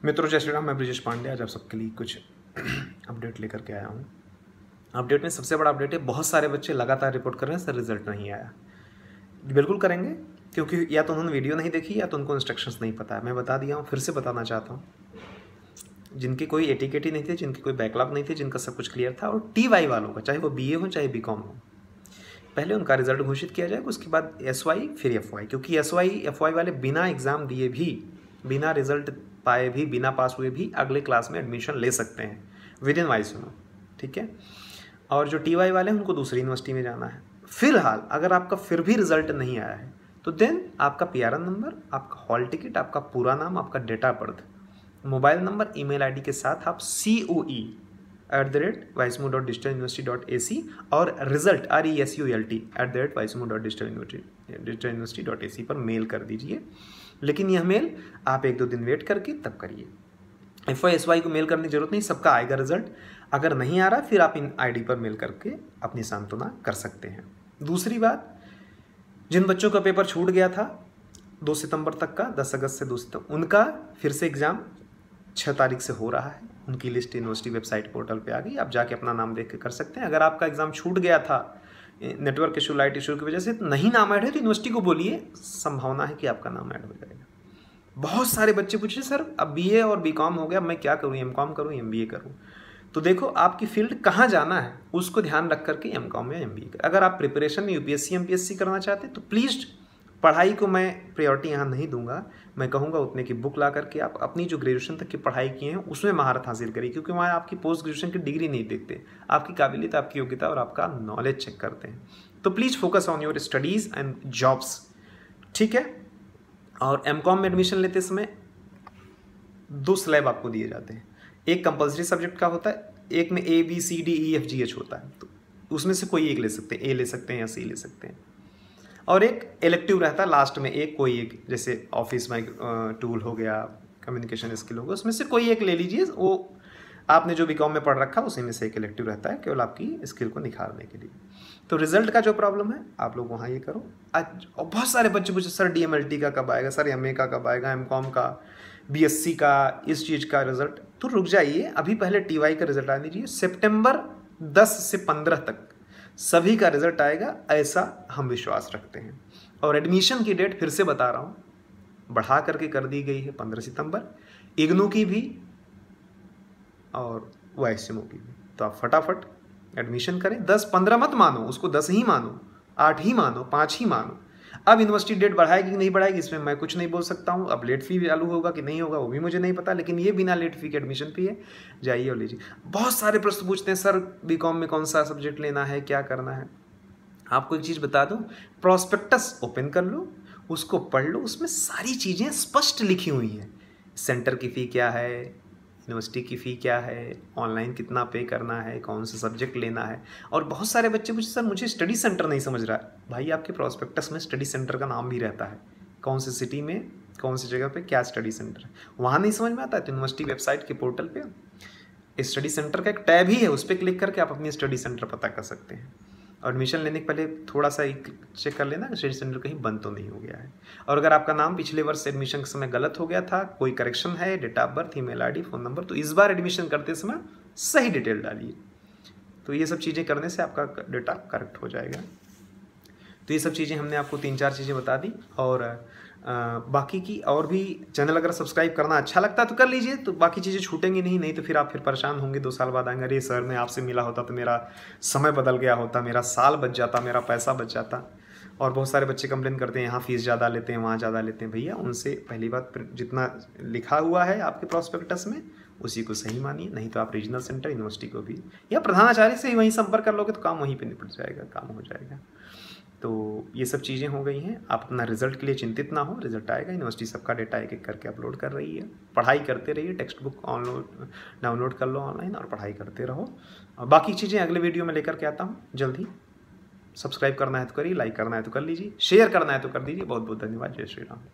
मित्रों जय श्री राम। मैं ब्रिजेश पांडे आज आप सबके लिए कुछ अपडेट लेकर के आया हूँ। अपडेट में सबसे बड़ा अपडेट है, बहुत सारे बच्चे लगातार रिपोर्ट कर रहे हैं सर रिजल्ट नहीं आया। बिल्कुल करेंगे, क्योंकि या तो उन्होंने वीडियो नहीं देखी या तो उनको इंस्ट्रक्शंस नहीं पता है। मैं बता दिया हूँ, फिर से बताना चाहता हूँ। जिनकी कोई एटीकेटी नहीं थी, जिनकी कोई बैकलॉग नहीं थी, जिनका सब कुछ क्लियर था, और TY वालों का, चाहे वो BA हो चाहे BCom हो, पहले उनका रिजल्ट घोषित किया जाएगा, उसके बाद SY फिर FY। क्योंकि SY FY वाले बिना एग्ज़ाम दिए भी, बिना रिजल्ट पाए भी, बिना पास हुए भी अगले क्लास में एडमिशन ले सकते हैं विद इन वाइस में, ठीक है। और जो TY वाले हैं उनको दूसरी यूनिवर्सिटी में जाना है। फिलहाल अगर आपका फिर भी रिजल्ट नहीं आया है तो देन आपका PRN नंबर, आपका हॉल टिकट, आपका पूरा नाम, आपका date of birth, mobile number, email ID के साथ आप coe@vaismu.digitaluniversity.ac और रिजल्ट result@vaismu.digitaluniversity.ac पर मेल कर दीजिए। लेकिन यह मेल आप 1-2 दिन वेट करके तब करिए। FY SY को मेल करने की जरूरत नहीं, सबका आएगा रिजल्ट। अगर नहीं आ रहा फिर आप इन ID पर मेल करके अपनी सांत्वना कर सकते हैं। दूसरी बात, जिन बच्चों का पेपर छूट गया था 2 सितंबर तक का, 10 अगस्त से 2 सितंबर, उनका फिर से एग्ज़ाम 6 तारीख से हो रहा है। उनकी लिस्ट यूनिवर्सिटी वेबसाइट पोर्टल पे आ गई, आप जाके अपना नाम देख के कर सकते हैं। अगर आपका एग्ज़ाम छूट गया था नेटवर्क इशू, लाइट इशू की वजह से, नहीं नाम ऐड है तो यूनिवर्सिटी को बोलिए, संभावना है कि आपका नाम ऐड हो जाएगा। बहुत सारे बच्चे पूछे सर अब BA और BCom हो गया, मैं क्या करूँ, MCom करूँ, MBA करूँ? तो देखो आपकी फील्ड कहाँ जाना है उसको ध्यान रख करके MCom या MBA करें। अगर आप प्रिपरेशन में UPSC MPSC करना चाहते हैं तो प्लीज़, पढ़ाई को मैं प्रायोरिटी यहाँ नहीं दूंगा। मैं कहूँगा उतने की बुक ला करके आप अपनी जो ग्रेजुएशन तक की पढ़ाई किए हैं उसमें महारत हासिल करिए, क्योंकि वहाँ आपकी पोस्ट ग्रेजुएशन की डिग्री नहीं देखते, आपकी काबिलियत, आपकी योग्यता और आपका नॉलेज चेक करते हैं। तो please focus on your studies and jobs, ठीक है। और MCom में एडमिशन लेते समय 2 स्लैब आपको दिए जाते हैं। एक कंपलसरी सब्जेक्ट का होता है, एक में ABCDEFGH होता है, तो उसमें से कोई एक ले सकते हैं, A ले सकते हैं या C ले सकते हैं। और एक इलेक्टिव रहता है लास्ट में, एक कोई एक, जैसे ऑफिस में टूल हो गया, कम्युनिकेशन स्किल हो गया, उसमें से कोई एक ले लीजिए। वो आपने जो BCom में पढ़ रखा उसी में से एक इलेक्टिव रहता है, केवल आपकी स्किल को निखारने के लिए। तो रिजल्ट का जो प्रॉब्लम है आप लोग वहाँ ये करो। आज और बहुत सारे बच्चे पूछे सर DMLT का कब आएगा, सर MA का कब आएगा, MCom का, BSc का, इस चीज़ का रिजल्ट। तो रुक जाइए, अभी पहले TY का रिजल्ट आने दीजिए। सितंबर 10 से 15 तक सभी का रिजल्ट आएगा, ऐसा हम विश्वास रखते हैं। और एडमिशन की डेट फिर से बता रहा हूँ, बढ़ा करके कर दी गई है 15 सितंबर, IGNOU की भी और YSMO की भी। तो आप फटाफट एडमिशन करें। 10-15 मत मानो, उसको 10 ही मानो, 8 ही मानो, 5 ही मानो। अब यूनिवर्सिटी डेट बढ़ाएगी कि नहीं बढ़ाएगी इसमें मैं कुछ नहीं बोल सकता हूँ। अब लेट फी चालू होगा कि नहीं होगा वो भी मुझे नहीं पता, लेकिन ये बिना लेट फी के एडमिशन फी है, जाइए और लीजिए। बहुत सारे प्रश्न पूछते हैं सर BCom में कौन सा सब्जेक्ट लेना है, क्या करना है। आपको एक चीज़ बता दूँ, प्रॉस्पेक्टस ओपन कर लो, उसको पढ़ लो, उसमें सारी चीज़ें स्पष्ट लिखी हुई हैं। सेंटर की फ़ी क्या है, यूनिवर्सिटी की फ़ी क्या है, ऑनलाइन कितना पे करना है, कौन सा सब्जेक्ट लेना है। और बहुत सारे बच्चे पूछे सर मुझे स्टडी सेंटर नहीं समझ रहा है। भाई आपके प्रॉस्पेक्टस में स्टडी सेंटर का नाम भी रहता है, कौन सी सिटी में, कौन सी जगह पे क्या स्टडी सेंटर है। वहाँ नहीं समझ में आता है तो यूनिवर्सिटी वेबसाइट के पोर्टल पे स्टडी सेंटर का एक टैब ही है, उस पर क्लिक करके आप अपनी स्टडी सेंटर पता कर सकते हैं। और एडमिशन लेने के पहले थोड़ा सा चेक कर लेना कि स्टडी सेंटर कहीं बंद तो नहीं हो गया है। और अगर आपका नाम पिछले वर्ष एडमिशन के समय गलत हो गया था, कोई करेक्शन है, date of birth, email ID, phone number, तो इस बार एडमिशन करते समय सही डिटेल डालिए। तो ये सब चीज़ें करने से आपका डेटा करेक्ट हो जाएगा। तो ये सब चीज़ें हमने आपको 3-4 चीज़ें बता दी। और बाकी की और भी चैनल अगर सब्सक्राइब करना अच्छा लगता है तो कर लीजिए, तो बाकी चीज़ें छूटेंगी नहीं तो फिर आप फिर परेशान होंगे। 2 साल बाद आएंगे, अरे सर मैं आपसे मिला होता तो मेरा समय बदल गया होता, मेरा साल बच जाता, मेरा पैसा बच जाता। और बहुत सारे बच्चे कंप्लेन करते हैं यहाँ फीस ज़्यादा लेते हैं, वहाँ ज़्यादा लेते हैं। भैया उनसे पहली बात, जितना लिखा हुआ है आपके प्रॉस्पेक्टस में उसी को सही मानिए, नहीं तो आप रीजनल सेंटर, यूनिवर्सिटी को भी या प्रधानाचार्य से ही वहीं संपर्क कर लोगे तो काम वहीं पर निपट जाएगा, काम हो जाएगा। तो ये सब चीज़ें हो गई हैं। आप अपना रिजल्ट के लिए चिंतित ना हो, रिजल्ट आएगा। यूनिवर्सिटी सबका डेटा एक एक करके अपलोड कर रही है। पढ़ाई करते रहिए, टेक्स्ट बुक डाउनलोड कर लो ऑनलाइन और पढ़ाई करते रहो। और बाकी चीज़ें अगले वीडियो में लेकर के आता हूँ जल्दी। सब्सक्राइब करना है तो करिए, लाइक करना है तो कर लीजिए, शेयर करना है तो कर दीजिए। बहुत बहुत धन्यवाद। जय श्री राम।